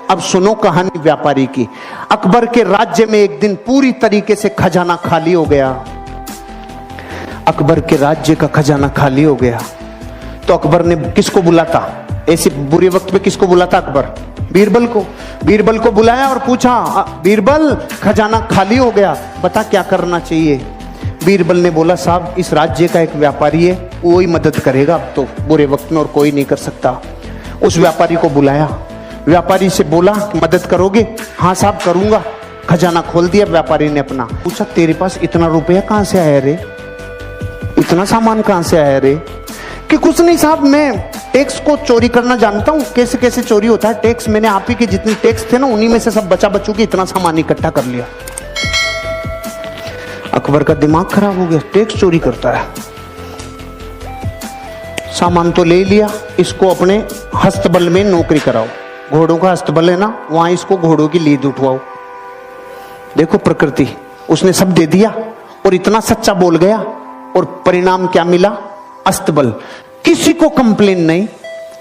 अब सुनो कहानी व्यापारी की। अकबर के राज्य में एक दिन पूरी तरीके से खजाना खाली हो गया। अकबर के राज्य का खजाना खाली हो गया तो अकबर ने किसको बुलाता, ऐसे बुरे वक्त में किसको बुलाता अकबर? बीरबल को। बीरबल को बुलाया और पूछा, बीरबल खजाना खाली हो गया, बता क्या करना चाहिए? बीरबल ने बोला, साहब इस राज्य का एक व्यापारी है, वो ही मदद करेगा अब तो बुरे वक्त में, और कोई नहीं कर सकता। उस व्यापारी को बुलाया, व्यापारी से बोला मदद करोगे? हाँ साहब करूंगा। खजाना खोल दिया व्यापारी ने अपना। पूछा, तेरे पास इतना रुपया कहां से आया रे, इतना सामान कहां से आया रे? कि कुछ नहीं साहब, मैं टैक्स को चोरी करना जानता हूं, कैसे कैसे चोरी होता है टैक्स, मैंने आप ही के जितने टैक्स थे ना उन्हीं में से सब बचा बचू के इतना सामान इकट्ठा कर लिया। अकबर का दिमाग खराब हो गया, टैक्स चोरी करता है। सामान तो ले लिया, इसको अपने हस्तबल में नौकरी कराओ, घोड़ों का हस्तबल है ना, वहां इसको घोड़ों की लीद उठवाओ। देखो प्रकृति, उसने सब दे दिया और इतना सच्चा बोल गया, और परिणाम क्या मिला? अस्तबल। किसी को कंप्लेन नहीं,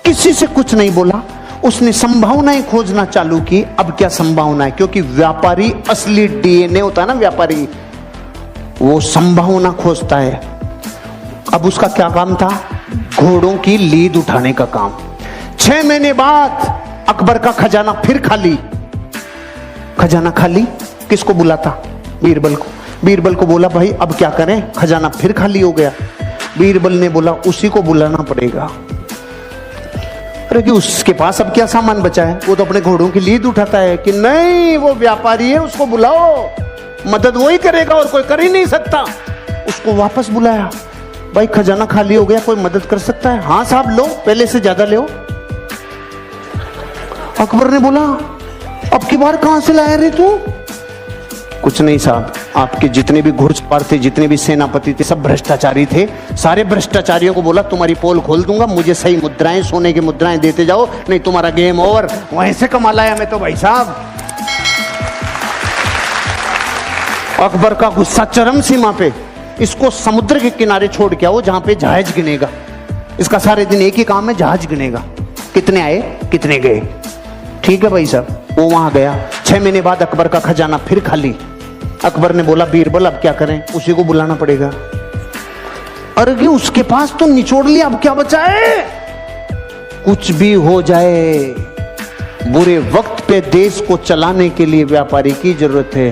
किसी से कुछ नहीं बोला, उसने संभावनाएं खोजना चालू की। अब क्या संभावना है? क्योंकि व्यापारी असली डीएनए होता है ना, व्यापारी वो संभावना खोजता है। अब उसका क्या काम था? घोड़ों की लीद उठाने का काम। 6 महीने बाद अकबर का खजाना फिर खाली। खजाना खाली, किसको बुलाता? बीरबल को। बीरबल को बोला, भाई अब क्या करें, खजाना फिर खाली हो गया। बीरबल ने बोला, उसी को बुलाना पड़ेगा। अरे कि उसके पास अब क्या सामान बचा है, वो तो अपने घोड़ों की लीद उठाता है। कि नहीं, वो व्यापारी है, उसको बुलाओ, मदद वही करेगा और कोई कर ही नहीं सकता। उसको वापस बुलाया, भाई खजाना खाली हो गया, कोई मदद कर सकता है? हाँ साहब लो, पहले से ज्यादा लो। अकबर ने बोला, अब की बार कहां से लाया रे तू? कुछ नहीं साहब, आपके जितने भी घुड़सवार थे, जितने भी सेनापति थे, सब भ्रष्टाचारी थे। सारे भ्रष्टाचारियों को बोला तुम्हारी पोल खोल दूंगा, मुझे सही मुद्राएं, सोने की मुद्राएं देते जाओ, नहीं तुम्हारा गेम ओवर। वहीं से कमा लाया मैं तो भाई साहब। अकबर का गुस्सा चरम सीमा पे। इसको समुद्र के किनारे छोड़ के आओ जहां पे जहाज गिनेगा। इसका सारे दिन एक ही काम है, जहाज गिनेगा, कितने आए कितने गए। ठीक है भाई साहब, वो वहां गया। 6 महीने बाद अकबर का खजाना फिर खाली। अकबर ने बोला, बीरबल अब क्या करें? उसी को बुलाना पड़ेगा। अरे उसके पास तो निचोड़ लिया, अब क्या बचा है? कुछ भी हो जाए, बुरे वक्त पे देश को चलाने के लिए व्यापारी की जरूरत है।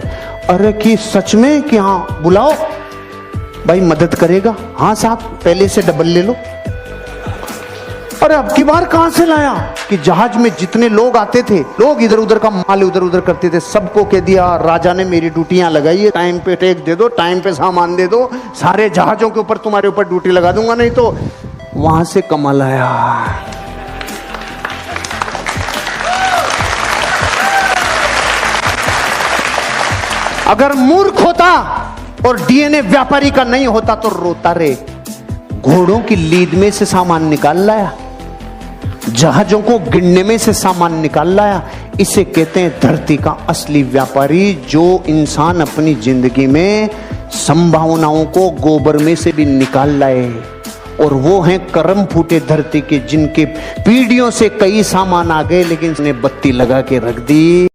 अरे कि सच में कि हाँ बुलाओ, भाई मदद करेगा? हाँ साहब, पहले से डबल ले लो। अरे अब की बार कहां से लाया? कि जहाज में जितने लोग आते थे, लोग इधर उधर का माल इधर उधर करते थे, सबको कह दिया राजा ने मेरी ड्यूटियां लगाई है, टाइम पे टैक्स दे दो, टाइम पे सामान दे दो, सारे जहाजों के ऊपर तुम्हारे ऊपर ड्यूटी लगा दूंगा, नहीं तो वहां से कमाल आया। अगर मूर्ख होता और डीएनए व्यापारी का नहीं होता तो रोता रे। घोड़ों की लीद में से सामान निकाल लाया, जहाजों को गिनने में से सामान निकाल लाया। इसे कहते हैं धरती का असली व्यापारी, जो इंसान अपनी जिंदगी में संभावनाओं को गोबर में से भी निकाल लाए। और वो हैं करम फूटे धरती के, जिनके पीढ़ियों से कई सामान आ गए लेकिन उसने बत्ती लगा के रख दी।